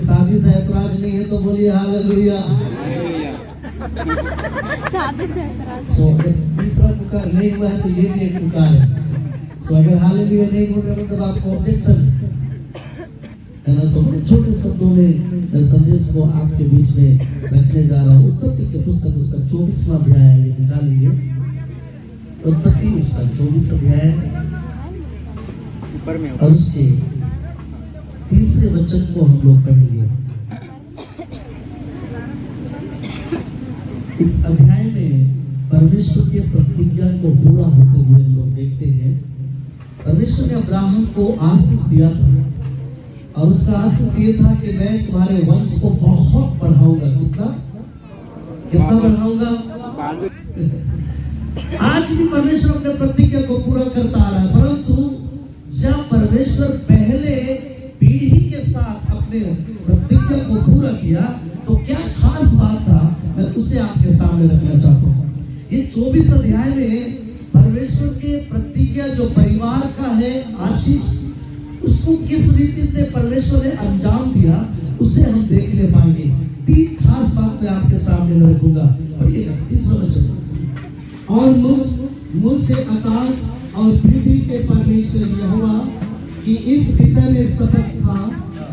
शादी से ऐतराज नहीं है तो बोलिए हालेलुया। सो अगर तीसरा पुकार नहीं हुआ है तो ये भी एक पुकार है। सो अगर हालेलुया नहीं बोल रहे मतलब आपको ऑब्जेक्शन है ना। सो बड़े छोटे शब्दों में मैं संदेश को आपके बीच में रखने जा रहा हूँ। उत्पत्ति के पुस्तक उसका 24वां अध्याय है, ये निकाल लीजिए। उत्पत्ति उसका 24 अध्याय और उसके तीसरे वचन को हम लोग पढ़ेंगे। इस अध्याय में परमेश्वर के प्रतिज्ञा को पूरा होते हुए हम लोग देखते हैं। परमेश्वर ने अब्राहम को आशीष दिया था और उसका आशीष ये था कि मैं तुम्हारे वंश को बहुत बढ़ाऊंगा। कितना बढ़ाऊंगा? आज भी परमेश्वर अपने प्रतिज्ञा को पूरा करता आ रहा है, परंतु जब परमेश्वर पहले पीढ़ी के साथ अपने प्रतिज्ञा को पूरा किया तो क्या खास बात था, मैं उसे आपके सामने रखना चाहता हूँ। ये 24 अध्याय में परमेश्वर के प्रतिज्ञा जो परिवार का है आशीष, उसको किस रीति से परमेश्वर ने अंजाम दिया उसे हम देखने पाएंगे। 3 खास बात मैं आपके सामने रखूंगा। पढ़िएगा 30वां वचन। और मुझसे आकाश और पृथ्वी के परमेश्वर यहोवा की इस विषय में शपथ था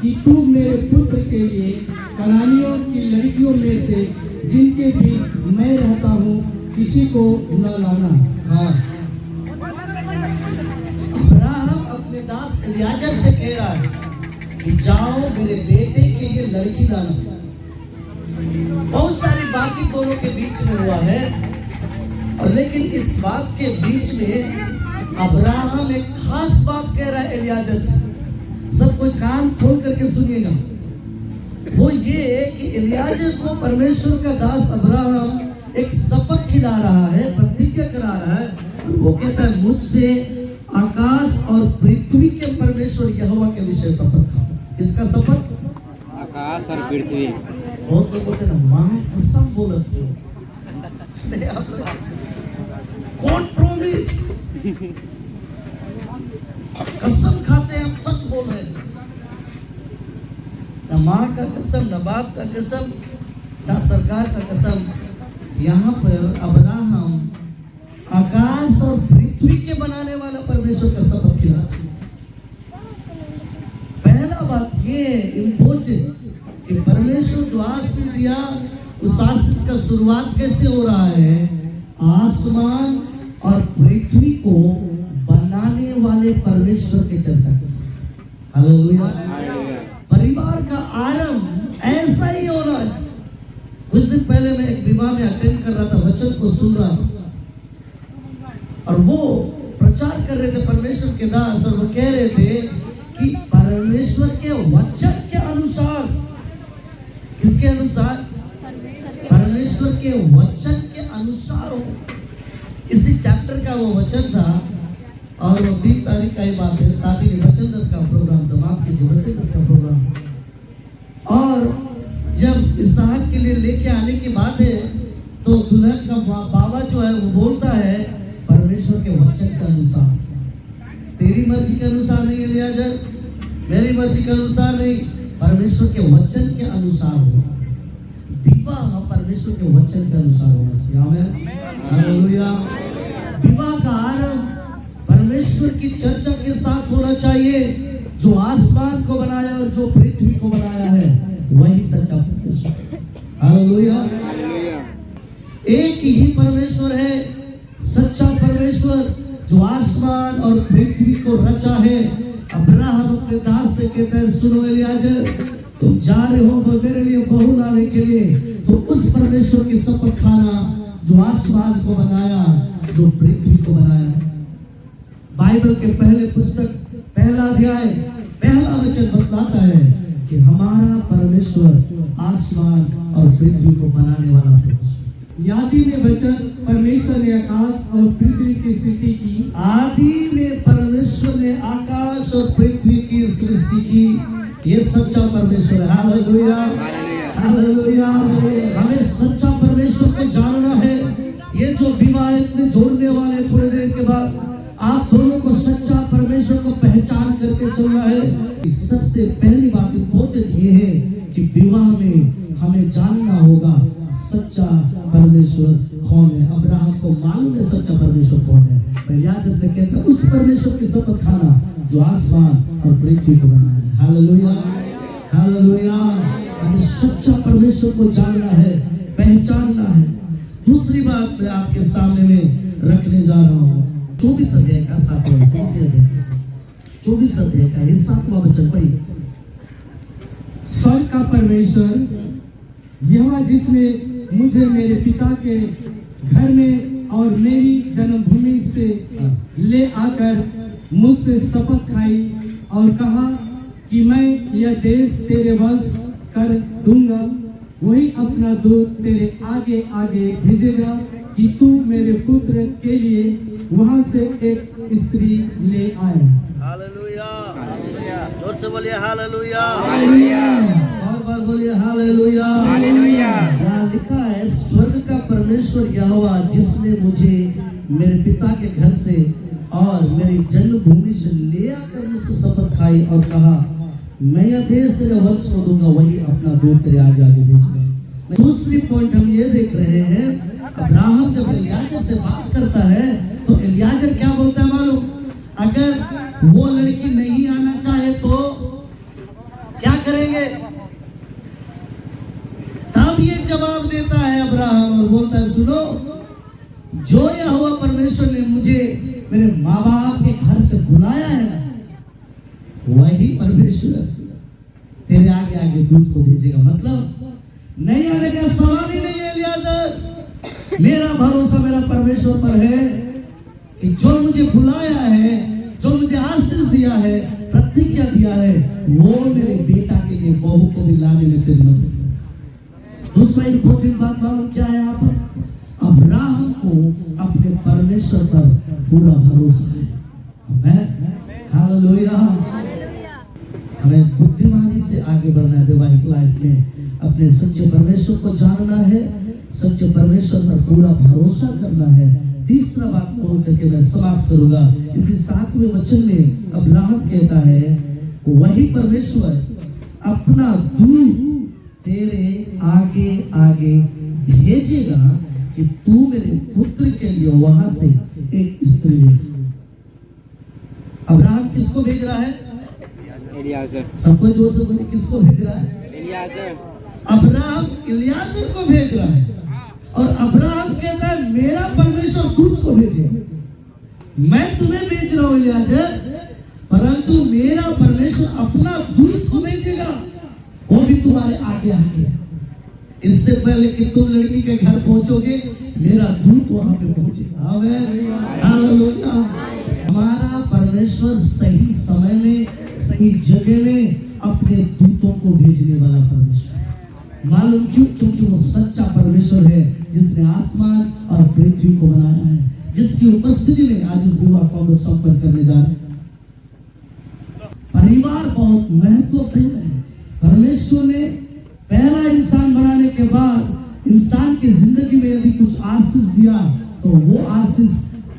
कि तू मेरे पुत्र के लिए कनानियों की लड़कियों में से जिनके भी मैं रहता हूँ किसी को न लाना। हाँ, अब्राहम अपने दास एलियाजर से कह रहा है कि जाओ मेरे बेटे के लिए लड़की लाना। बहुत सारी बातचीत दोनों के बीच में हुआ है और लेकिन इस बात के बीच में अब्राहम एक खास बात कह रहा है एलियाजर से। सब कोई कान खोल करके सुनिएगा। वो ये कि एलियाजर को परमेश्वर का दास अब्राहम एक शपथ खिला रहा है, प्रतिज्ञा करा रहा है। वो कहता है मुझसे आकाश और पृथ्वी के परमेश्वर यहोवा के विषय शपथ खाओ। इसका शपथ आकाश और पृथ्वी। बहुत लोग बोलते ना मां कसम बोलत हो। कौन प्रॉमिस? कसम खाते हैं, हम सच बोल रहे हैं। न माँ का कसम, न बाप का कसम, न सरकार का कसम। यहाँ पर अब्राहम आकाश और पृथ्वी के बनाने वाला परमेश्वर का शपथ खिला। पहला बात ये इम्पोर्टेंट कि परमेश्वर जो आशीष दिया उस आशीष का शुरुआत कैसे हो रहा है? आसमान और पृथ्वी को बनाने वाले परमेश्वर के चर्चा के साथ। हालेलुया। परिवार का आरंभ ऐसा ही होना है। कुछ दिन पहले मैं एक विवाह में अटेंड कर रहा था, वचन को सुन रहा था और वो प्रचार कर रहे थे परमेश्वर के दास और वो कह रहे थे कि परमेश्वर के वचन के अनुसार। किसके अनुसार? परमेश्वर के वचन के अनुसार हो। इसी चैप्टर का वो वचन था और वो 3 तारीख का ही बात है। साथ ही वचन दत्त का प्रोग्राम था, माफ कीजिए, वचन दत्त का प्रोग्राम। और जब इसहाक के लिए लेके आने की बात है तो दुल्हन का बाबा जो है वो बोलता है परमेश्वर के वचन के अनुसार। तेरी मर्जी के अनुसार नहीं एलियाजर, मेरी मर्जी के अनुसार नहीं, परमेश्वर के वचन के अनुसार हो। विवाह परमेश्वर के वचन के अनुसार होना चाहिए। आमीन, हालेलुया। विवाह का आरंभ परमेश्वर की चर्चा के साथ होना चाहिए। जो आसमान को बनाया और जो पृथ्वी को बनाया है वही सच्चा परमेश्वर। हालेलुया। एक ही परमेश्वर है, सच्चा परमेश्वर जो आसमान और पृथ्वी को रचा है। अब्राहम अपने दास से कहता है सुनो एलियाजर, तुम जा रहे हो मेरे लिए बहू लाने के लिए, तो उस परमेश्वर की शपथ खाना जो आसमान को बनाया, जो पृथ्वी को बनाया है। बाइबल के पहले पुस्तक पहला अध्याय पहला वचन बतलाता है कि हमारा परमेश्वर आसमान और पृथ्वी को बनाने वाला परमेश्वर। आदि में वचन परमेश्वर ने आकाश और पृथ्वी की सृष्टि की। आदि में परमेश्वर ने आकाश और पृथ्वी की सृष्टि की। ये सच्चा परमेश्वर है। Hallelujah, hallelujah. हमें सच्चा परमेश्वर को जानना है। ये जो विवाह में जोड़ने वाले थोड़ी देर के बाद आप दोनों को सच्चा परमेश्वर को पहचान करके चलना है। सबसे पहली बात इम्पोर्टेंट ये है कि विवाह में हमें जानना होगा सच्चा परमेश्वर कौन है। अब्राहम को मालूम है सच्चा परमेश्वर कौन है। मैं याद से कहता उस परमेश्वर की शपथ खाना जो आसमान और पृथ्वी को बनाया है। Hallelujah, hallelujah. हमें सच्चा परमेश्वर को जानना है, पहचानना है। दूसरी बात मैं आपके सामने में रखने जा रहा हूँ 24 अध्याय का 7वां वचन, 24 अध्याय का ये 7वां वचन पढ़िए। स्वर्ग का परमेश्वर यहोवा जिसने मुझे मेरे पिता के घर में और मेरी जन्मभूमि से ले आकर मुझसे शपथ खाई और कहा कि मैं यह देश तेरे वश कर दूंगा, वही अपना दूत तेरे आगे आगे भेजेगा कि तू मेरे पुत्र के लिए वहां से एक स्त्री ले आए। हालेलुया, जोर से बोलिए हालेलुया, हालेलुया, और बार बोलिए हालेलुया, हालेलुया। यहाँ लिखा है स्वर्ग का परमेश्वर यहोवा जिसने मुझे मेरे पिता के घर से और मेरी जन्मभूमि से ले आकर मुझसे शपथ खाई और कहा मैं यह देश तेरे वंश को दूंगा, वही अपना दूत तेरे आगे आगे भेजेगा। दूसरी पॉइंट हम ये देख रहे हैं, अब्राहम जब एलियाजर से बात करता है तो एलियाजर क्या बोलता है मालूम? अगर वो लड़की नहीं आना चाहे तो क्या करेंगे? तब ये जवाब देता है अब्राहम और बोलता है सुनो, जो यहोवा परमेश्वर ने मुझे मेरे माँ बाप के घर से बुलाया है ना, वही परमेश्वर तेरे आगे आगे दूत को भेजेगा। मतलब नहीं आने का सवाल ही नहीं है एलियाजर। मेरा भरोसा मेरा परमेश्वर पर है कि जो मुझे बुलाया है, जो मुझे आशीष दिया है, प्रतिज्ञा दिया है, वो मेरे बेटा के लिए बहू को भी लाने में तेरी मदद करेगा। दूसरा इंपॉर्टेंट बात मालूम क्या है? यहाँ पर अब्राहम को अपने परमेश्वर पर पूरा भरोसा है। आमीन, हालेलुया। हमें बुद्धिमानी से आगे बढ़ना है वैवाहिक लाइफ में। अपने सच्चे परमेश्वर को जानना है, सच्चे परमेश्वर पर पूरा भरोसा करना है। तीसरा बात बोल करके मैं समाप्त करूंगा। इसी 7वें वचन में अब्राहम कहता है वही परमेश्वर अपना दूत तेरे आगे आगे भेजेगा कि तू मेरे पुत्र के लिए वहां से एक स्त्री ले। अब्राहम किसको भेज रहा है? एलियाजर, सबको जोर से बोलिए, किसको भेज रहा है? एलियाजर। अब्राहम एलियाजर को भेज रहा है और अब्राहम कहता है मेरा परमेश्वर दूत को भेजे। मैं तुम्हें भेज रहा हूं एलियाजर, परंतु मेरा परमेश्वर अपना दूत को भेजेगा, वो भी तुम्हारे आगे आगे। इससे पहले कि तुम लड़की के घर पहुंचोगे, मेरा दूत वहां पे पहुंचेगा। आमीन, हालेलुया। हमारा परमेश्वर सही समय में, सही जगह में अपने दूतों को भेजने वाला परमेश्वर है। मालूम क्यों? क्योंकि वो सच्चा परमेश्वर है जिसने आसमान और पृथ्वी को बनाया है, जिसकी उपस्थिति में आज इस विवाह को हम लोग संपन्न करने जा रहे हैं। परिवार बहुत महत्वपूर्ण है। परमेश्वर ने पहला इंसान बनाने के बाद इंसान की जिंदगी में यदि कुछ आशीष दिया तो वो आशीष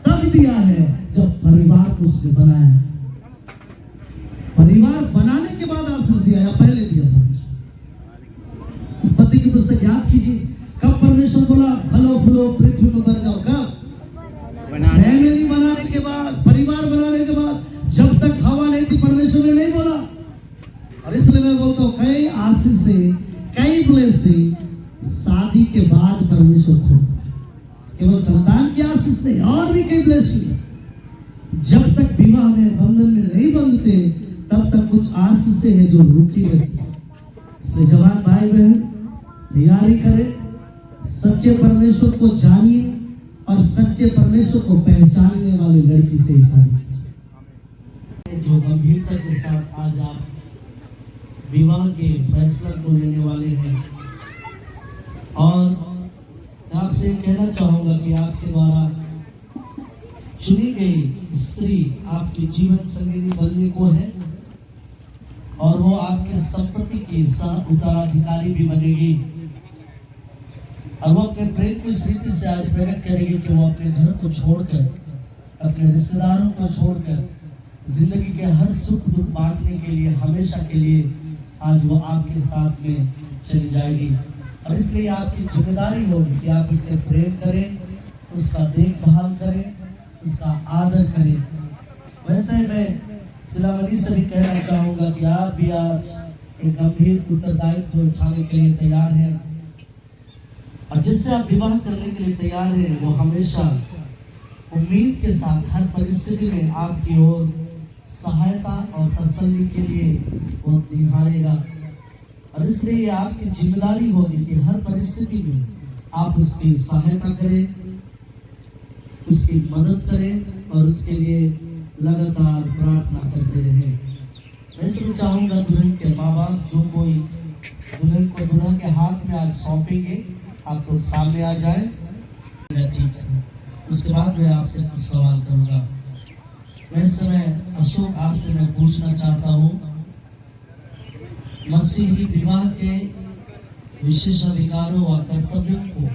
तब दिया है जब परिवार को उसने बनाया। परिवार बनाने के बाद आशीष दिया या पहले दिया था? उत्पत्ति की पुस्तक याद कीजिए, कब परमेश्वर बोला फलो फूलो पृथ्वी में बढ़ जाओ? कब? फैमिली बनाने के बाद, परिवार बनाने के बाद। जब तक हवा नहीं थी परमेश्वर ने नहीं बोला। और इसलिए मैं बोलता हूँ कई आशीष से, कई ब्लेसिंग शादी के बाद परमेश्वर खोलता है। केवल संतान की आशीष नहीं, और भी कई ब्लेसिंग जब तक विवाह में बंधन में नहीं बंधते तब तक कुछ आशीषें हैं जो रुकी रहती है। इसलिए जवान भाई बहन तैयारी करें, सच्चे परमेश्वर को जानिए और सच्चे परमेश्वर को पहचानने वाली लड़की से ही शादी कीजिए। जो गंभीरता के साथ आज आप विवाह के फैसला को लेने वाले हैं, और आपसे कहना चाहूंगा कि आपके द्वारा चुनी गई स्त्री आपकी जीवन संगिनी बनने को है और वो आपके संपत्ति की उत्तराधिकारी भी बनेगी। और वो अपने प्रेम की स्थिति से आज प्रकट करेगी कि वो अपने घर को छोड़कर, अपने रिश्तेदारों को छोड़कर जिंदगी के हर सुख दुख बांटने के लिए, हमेशा के लिए आज वो आपके साथ में चली जाएगी। और इसलिए आपकी जिम्मेदारी होगी कि आप उससे प्रेम करें, उसका देखभाल करें, उसका आदर करें। वैसे मैं सिलावली से भी कहना चाहूँगा कि आप भी आज एक गंभीर उत्तरदायित्व उठाने के लिए तैयार हैं, और जिससे आप विवाह करने के लिए तैयार हैं वो हमेशा उम्मीद के साथ हर परिस्थिति में आपकी ओर सहायता और तसल्ली के लिए वो निहारेगा। और इसलिए ये आपकी जिम्मेदारी होगी कि हर परिस्थिति में आप उसकी सहायता करें, उसकी मदद करें और उसके लिए लगातार प्रार्थना करते रहें। वैसे मैं चाहूँगा दुल्हन के माँ बाप जो कोई दुल्हन को दुल्हन के हाथ में आज सौंपेंगे, आप लोग सामने आ जाए ठीक से। उसके बाद मैं आपसे कुछ सवाल करूँगा। मैं समय अशोक आपसे मैं पूछना चाहता हूँ, मसीही विवाह के विशेष अधिकारों व कर्तव्यों को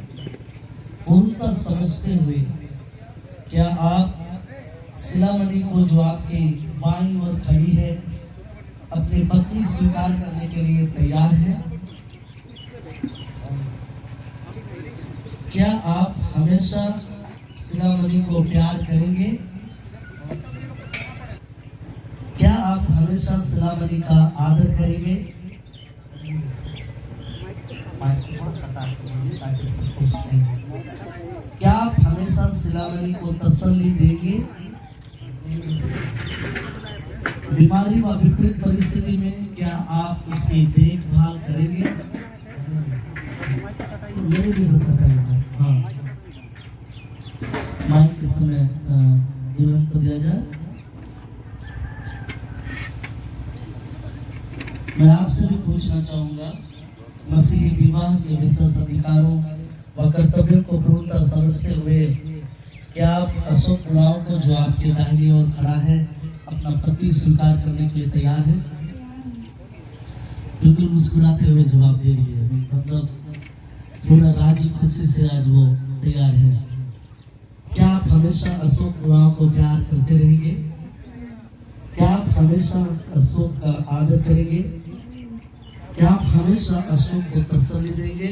पूर्णतः समझते हुए क्या आप सिलामणि को जो आपकी बाईं ओर खड़ी है अपनी पत्नी स्वीकार करने के लिए तैयार हैं? क्या आप हमेशा सिलामणि को प्यार करेंगे? क्या आप हमेशा सिलामणि का आदर करेंगे? ताकि सबको सुनेंगे। क्या आप हमेशा सिलामणि को तसल्ली देंगे? बीमारी व विपरीत परिस्थिति में क्या आप उसकी देखभाल करेंगे? मेरे जैसा सटाइए। हाँ, माइक इस समय दुल्हन को दिया जाए। मैं आपसे भी पूछना चाहूंगा, मसीही विवाह के विशेष अधिकारों व कर्तव्यों को पूर्णतः समझते हुए क्या आप अशोक उरांव को जो आपके दाहिनी ओर खड़ा है अपना पति स्वीकार करने के लिए तैयार है? बिल्कुल मुस्कुराते हुए जवाब दे रही है, मतलब पूरा राजी खुशी से आज वो तैयार है। क्या आप हमेशा अशोक उरांव को प्यार करते रहेंगे? क्या आप हमेशा अशोक का आदर करेंगे? क्या आप हमेशा अशोक को तसल्ली देंगे?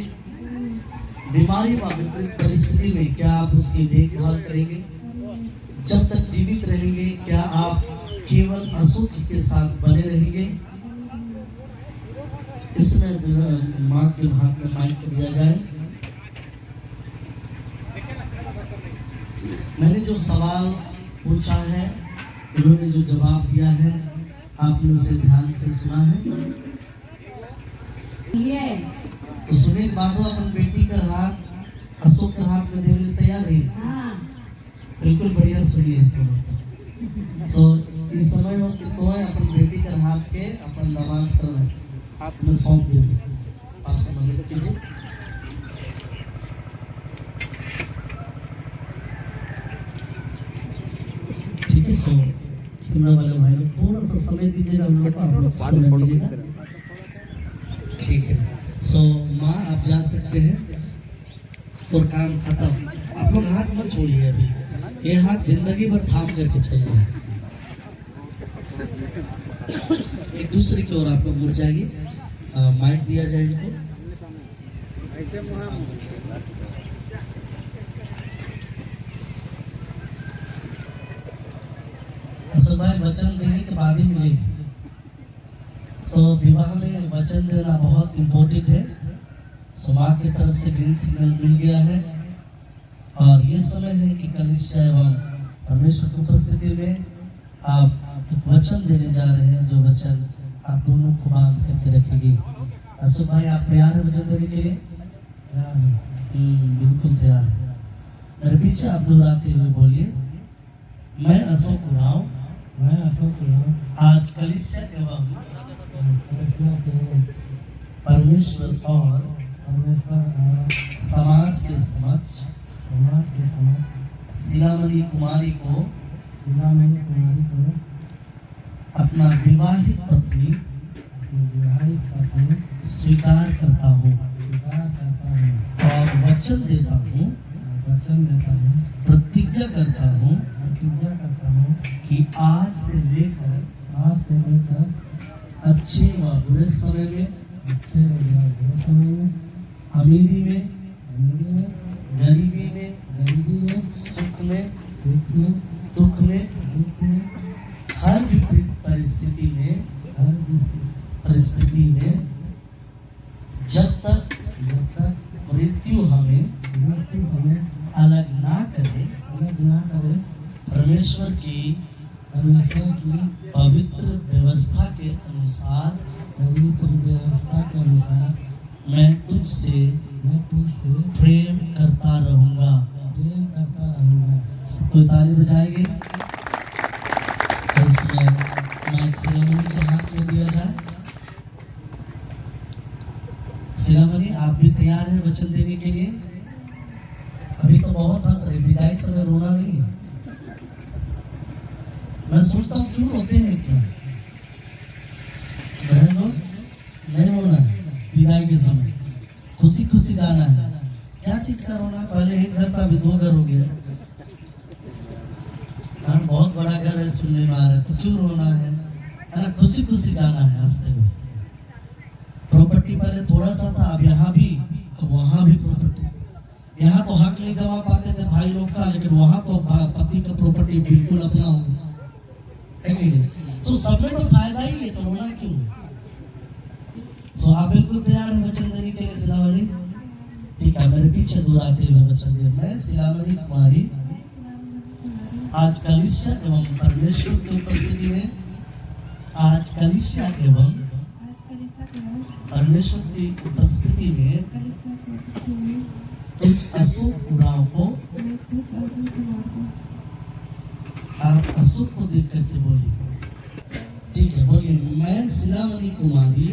बीमारी व विपरीत परिस्थिति में क्या आप उसकी देखभाल करेंगे? जब तक जीवित रहेंगे क्या आप केवल अशोक के साथ बने रहेंगे? इसमें माँ के हाथ में माइक दिया जाए। मैंने जो सवाल पूछा है, उन्होंने जो जवाब दिया है, आपने उसे ध्यान से सुना है? तो सुनील बाबू अपन बेटी का हाथ अशोक के हाथ में देने के लिए तैयार है? बिल्कुल बढ़िया, सुनिए इसका मतलब। तो इस समय हो कि तो है अपन बेटी का हाथ के अपन दामाद कर आपने सौंप देंगे। आपसे मदद कीजिए। ठीक है, सो कैमरा वाले भाई लोग थोड़ा सा समय दीजिएगा, हम लोग को आप लोग समय दीजिएगा। ठीक है, सो माँ आप जा सकते हैं, तो काम खत्म। आप लोग हाथ मत छोड़िए, अभी ये हाथ जिंदगी भर थाम करके चलना है। एक दूसरे की ओर आप लोग मुड़ जाएंगे। माइक दिया जाए इनको। भाई वचन देने के बाद ही मिलेगी। सो विवाह में वचन देना बहुत इम्पोर्टेंट है। सो माँ की तरफ से ग्रीन सिग्नल मिल गया है और ये समय है कि कलीसिया एवं परमेश्वर की उपस्थिति में आप एक वचन देने जा रहे हैं, जो वचन आप दोनों को बांध करके रखेगी। अशोक भाई आप तैयार है वचन देने के लिए? बिल्कुल तैयार है। मेरे पीछे आप दोहराते हुए बोलिए, मैं अशोक उरांव आज कलीसिया एवं परमेश्वर और समाज के समक्ष सिलामणि कुमारी को अपना विवाहित पत्नी स्वीकार करता हूँ और वचन देता हूँ, प्रतिज्ञा करता हूँ कि आज से लेकर अच्छे व बुरे समय में, अच्छे और बुरे समय में, अमीरी में, अमीरी में, गरीबी में, गरीबी में, सुख में, सुख में, दुख में, दुख में, हर विपरीत परिस्थिति में, हर परिस्थिति में जब तक मृत्यु हमें मृत्यु हमें अलग ना करे, अलग ना करे, परमेश्वर की पवित्र व्यवस्था के अनुसार, पवित्र व्यवस्था के अनुसार मैं तुझसे प्रेम करता रहूंगा। प्रेम करता रहूंगा। सबको ताली बजाएंगे। तो इसमें माइक सिलामणि के हाथ में दिया जाए। सिलामणि, आप भी तैयार हैं वचन देने के लिए? अभी तो बहुत हंस रहे, विदाई समय रोना नहीं है। मैं सोचता हूँ क्यों रोते हैं इतना? बहन लोग, नहीं रोना है विदाई के समय, खुशी खुशी जाना है। क्या चीज का रोना? पहले एक घर था, अभी 2 घर हो गया। हाँ, बहुत बड़ा घर है, सुनने में आ रहा है, तो क्यों रोना है ना? खुशी खुशी जाना है हंसते हुए। प्रॉपर्टी पहले थोड़ा सा था, अब यहाँ भी, अब वहाँ भी प्रॉपर्टी। यहाँ तो हक नहीं गवा पाते थे भाई लोग का, लेकिन वहाँ तो पति का प्रॉपर्टी बिल्कुल अपना हो गया। तो सब में तो फायदा ही है, तो रोना क्यों? आप बिल्कुल तैयार है वचन देने के लिए सिलामणि? ठीक है, मेरे पीछे दोहराते हुए वचन दे। मैं सिलामणि कुमारी आज कलीसिया एवं परमेश्वर की उपस्थिति में, आज कलीसिया एवं परमेश्वर की उपस्थिति में कुछ अशोक उराव को, आप अशोक को देख करके बोलिए। ठीक है, बोलिए। मैं सिलामणि कुमारी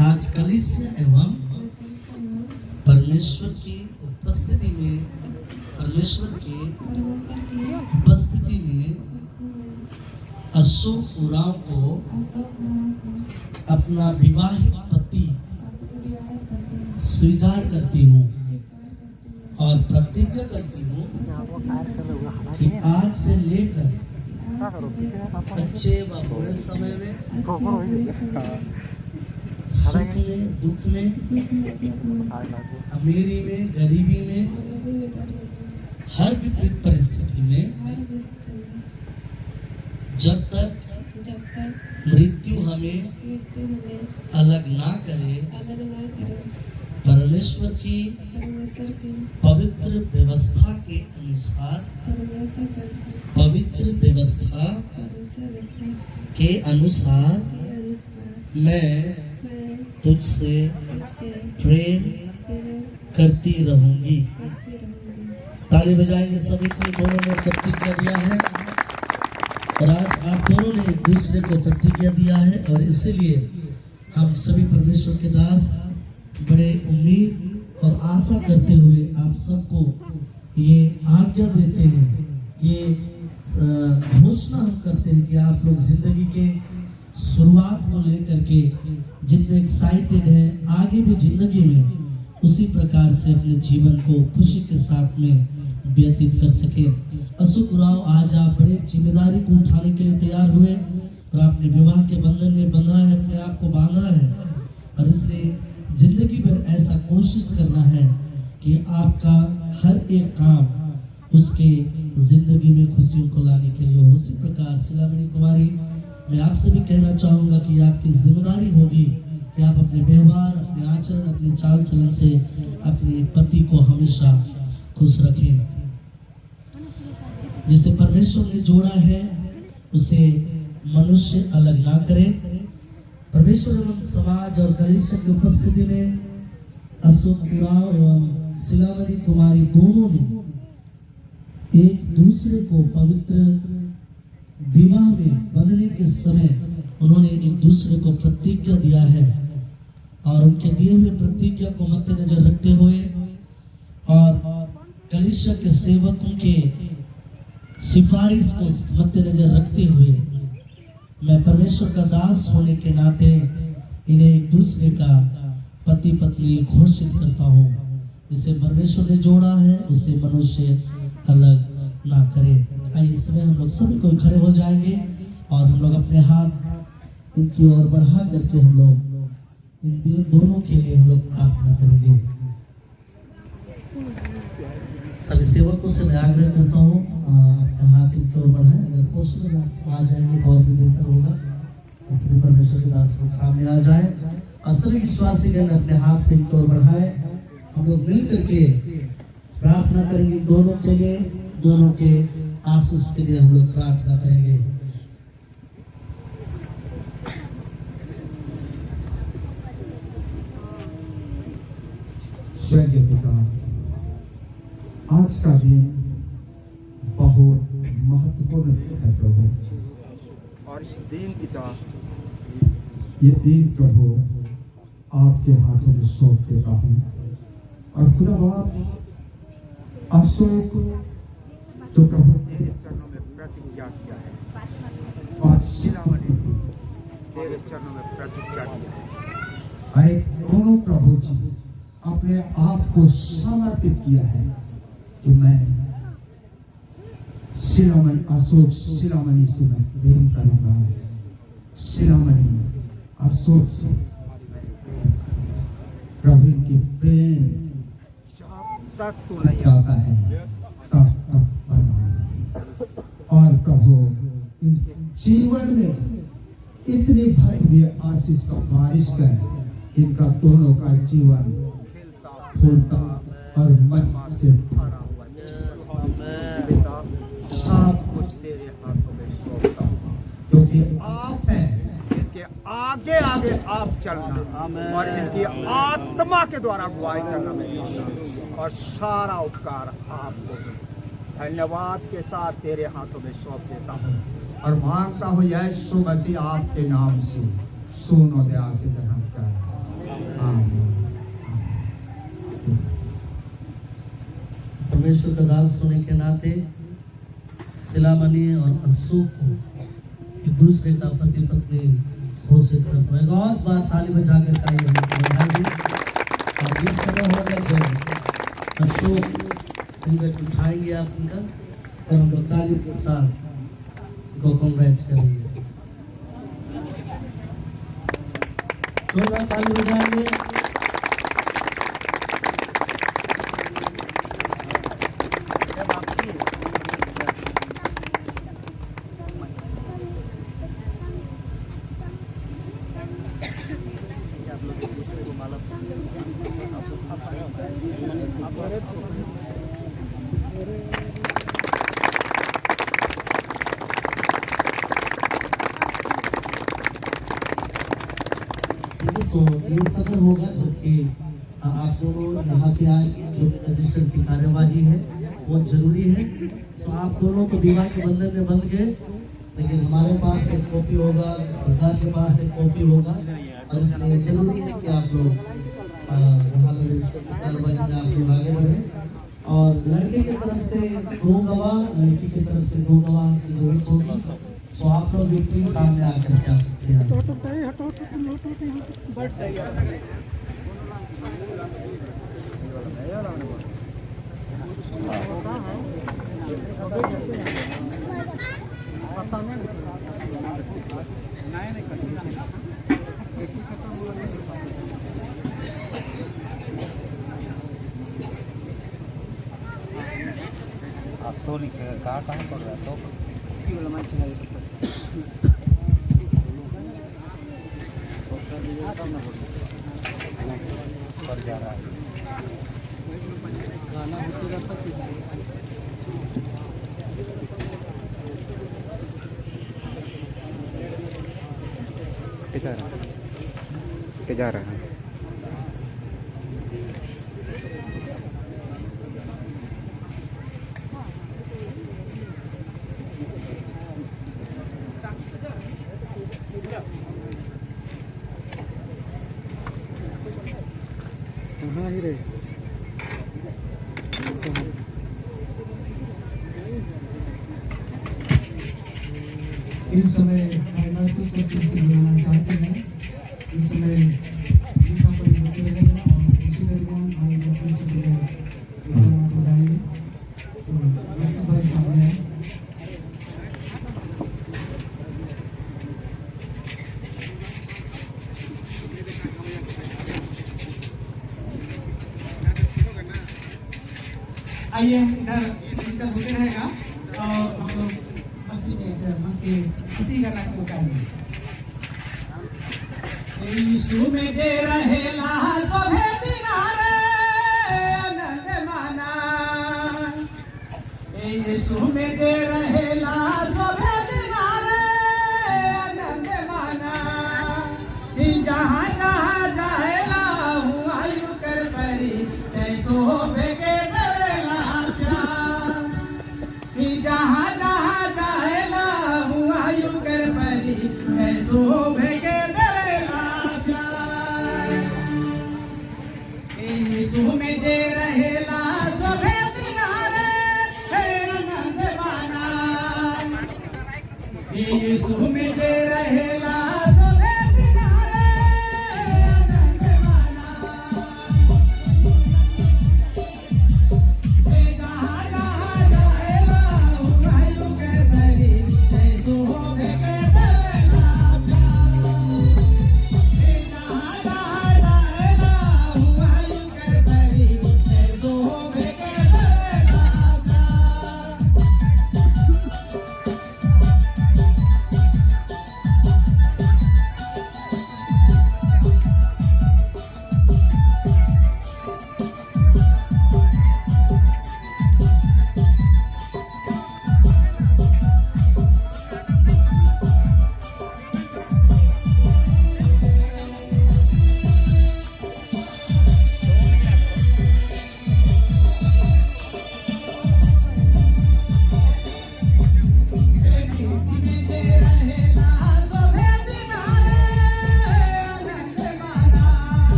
आज कलीसिया एवं परमेश्वर की उपस्थिति में, परमेश्वर की उपस्थिति में अशोक उराव को अपना विवाहित पति स्वीकार करती हूँ और प्रतिज्ञा करती हूँ कि आज से लेकर अच्छे व बुरे समय में, सुख में, दुख में, अमीरी में, गरीबी में, हर विपरीत परिस्थिति में जब तक मृत्यु हमें अलग ना करे, परमेश्वर की पवित्र व्यवस्था के अनुसार, पवित्र व्यवस्था के अनुसार मैं तुझसे प्रेम करती रहूंगी। ताली बजाएंगे सभी को। दोनों ने प्रतिज्ञा दिया है और आज आप दोनों ने एक दूसरे को प्रतिज्ञा दिया है, और इसीलिए हम सभी परमेश्वर के दास बड़े उम्मीद और आशा करते हुए आप सबको ये आज्ञा देते हैं, ये घोषणा हम करते हैं कि आप लोग जिंदगी के शुरुआत को लेकर के जितने एक्साइटेड हैं, आगे भी जिंदगी में उसी प्रकार से अपने जीवन को खुशी के साथ में व्यतीत कर सके। अशोक उराव, आज आप बड़े जिम्मेदारी को उठाने के लिए तैयार हुए और आपने विवाह के बंधन में बंधा है, अपने आप को बांधा है, और इसलिए जिंदगी भर ऐसा कोशिश करना है कि आपका हर एक काम उसके जिंदगी में खुशियों को लाने के लिए हो। उसी प्रकार सिलामणि कुमारी, मैं आपसे भी कहना चाहूंगा कि आपकी जिम्मेदारी होगी कि आप अपने व्यवहार, अपने आचरण, अपने चाल चलन से अपने पति को हमेशा खुश रखें। जिसे परमेश्वर ने जोड़ा है उसे मनुष्य अलग ना करे। परमेश्वर एवं समाज और कलीसिया की उपस्थिति में अशोक उराव एवं सिलामणि कुमारी दोनों ने एक दूसरे को पवित्र विवाह में बंधने के समय उन्होंने एक दूसरे को प्रतिज्ञा दिया है, और उनके दिए हुए प्रतिज्ञा को मद्देनजर रखते हुए और कलीसिया के सेवकों के सिफारिश को मद्देनजर रखते हुए मैं परमेश्वर का दास होने के नाते इन्हें एक दूसरे का पति पत्नी घोषित करता हूँ। जिसे परमेश्वर ने जोड़ा है उसे मनुष्य अलग ना करे। आइए इसमें हम लोग सभी कोई खड़े हो जाएंगे और हम लोग अपने हाथ इनकी ओर बढ़ा करके हम लोग इन दोनों के लिए हम लोग प्रार्थना करेंगे। सभी सेवकों से मैं आग्रह करता हूँ अपने हाथ इनकी ओर बढ़ाएं। अगर पॉसिबल आप आ जाएंगे तो और भी बेहतर होगा। सभी परमेश्वर के दास लोग सामने आ जाए और सभी विश्वासी गण अपने हाथ इनकी ओर बढ़ाए। हम लोग मिल करके प्रार्थना करेंगे दोनों के लिए, दोनों के आशीष के लिए हम लोग प्रार्थना करेंगे। स्वर्गीय पिता, आज का दिन बहुत महत्वपूर्ण है प्रभु, और इस दिन पिता ये दिन प्रभु आपके हाथों में सौंप देता हूँ। और खुदा बाप अशोक जो प्रभु तेरे चरणों में प्रतिज्ञा किया है, और शिलामणि तेरे चरणों में प्रतिज्ञा किया है। अरे दोनों प्रभु जी अपने आप को समर्पित किया है कि मैं शिलामणि अशोक शिलामणि से मैं प्रेम करूंगा। शिलामणि अशोक से प्रभु इनकी प्रेम जब तक तू नहीं आता है तब तक बना। और प्रभु इनके जीवन में इतनी भव्य आशीष का बारिश कर इनका दोनों का जीवन फूलता और मन से भरा हुआ पिता सब कुछ तेरे हाथों में सौंपता हूँ, क्योंकि आप हैं। इनके आगे आगे आप चलना और इनकी आत्मा के द्वारा अगुवाई करना मेरी इच्छा। और सारा उपकार आपको धन्यवाद के साथ तेरे हाथों में सौंप देता हूँ और मांगता हूँ यीशु मसीह आपके नाम से सुनो दया से ग्रहण कर। आमीन। परमेश्वर का दास होने के नाते शिलामणि और अशोक को एक दूसरे का पति पत्नी घोषित करता है। और बार ताली बजाकर का ये और इस समय होगा जब अशोक घूंघट उठाएंगे आप उनका और हम लोग ताली के साथ उनको कॉन्ग्रेट करेंगे। तो ताली बजाएंगे। तो ये समय होगा जबकि आप दोनों यहाँ पे आएंगे। जो रजिस्टर की कार्यवाही है वो जरूरी है। तो आप दोनों तो विवाह के बंधन में बंध गए, लेकिन हमारे पास एक कॉपी होगा, सरकार के पास एक कॉपी होगा और इसलिए जरूरी है कि आप लोग वहाँ पर रजिस्टर की कार्यवाही में आप लोग आगे बढ़ें। और लड़के की तरफ से 2 गवाह, लड़की की तरफ से 2 गवाह की जरूरत होगी। तो आप लोग भी सामने आकर के आप सोली कहाँ पड़ रहा है सो पर जा रहा है गाना होते रहता के जा रहा है। कहाँ ही रहे इस समय हाईलाइट को बुलाना चाहते हैं। इस समय गीता परिवर्तन रहेगा और इसी दरमियान हाईलाइट से बुलाएंगे। तो भाई सामने है। आइए हम इधर सिग्नेचर होते रहेगा और हम लोग मसीह में इधर मन के किसी का नाम उठाएंगे। यीशु में जे रहेला सभे दिनारे आनंद माना, यीशु में जे रहेला सभे दिनारे आनंद माना, जहाँ जहाँ जाएला हूँ आयु कर परी जैसो भेगे देवेला प्यार, जहाँ जहाँ जाएला हूँ आयु कर परी जैसो भेगे देवेला प्यार, यीशु में जे रहेला सभे दिनारे आनंद माना, यीशु में जे रहेला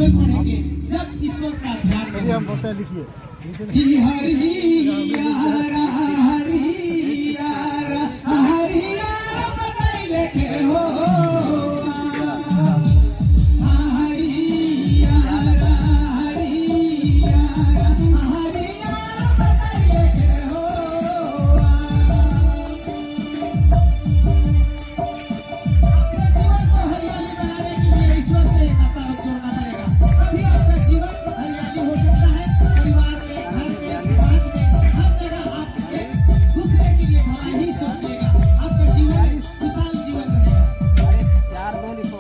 में पढ़ेंगे जब ईश्वर का ध्यान करेंगे। हम बोलते हैं लिखिए कि हरियारा हरियारा हरियारा बताइले के हो हरियारा हरियारा हरियारा बताइले के हो। अपने जीवन को हरियाली बनाने के लिए ईश्वर से नाता जोड़ना पड़ेगा, तभी आपका जीवन हरियाली हो सकता है। परिवार में, घर में, समाज में, हर जगह आप दूसरे के लिए भला ही सोचिएगा, आपका जीवन खुशहाल जीवन रहेगा। यार दो लिखो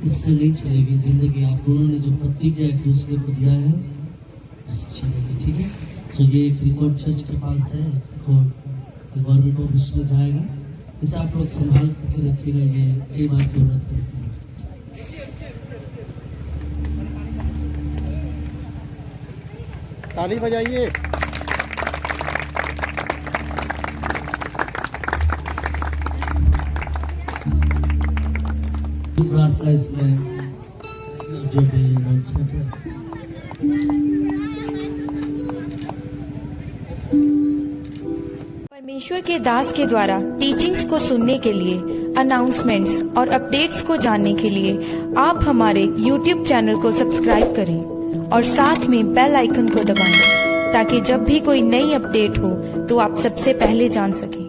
इससे नहीं चलेगी जिंदगी। आप दोनों ने जो प्रतिज्ञा एक दूसरे को दिया है उससे चलेगी, ठीक है। तो ये एक रिकॉर्ड चर्च के पास है, रिकॉर्ड गवर्नमेंट ऑफिस में जाएगा, इसे आप लोग संभाल करके रखिएगा, ये कई बार जरूरत पड़ती है। ताली बजाइए। प्रार्थना इसमें जो भी अनाउंसमेंट है। परमेश्वर के दास के द्वारा टीचिंग्स को सुनने के लिए, अनाउंसमेंट्स और अपडेट्स को जानने के लिए आप हमारे YouTube चैनल को सब्सक्राइब करें और साथ में बेल आइकन को दबाएं, ताकि जब भी कोई नई अपडेट हो तो आप सबसे पहले जान सकें।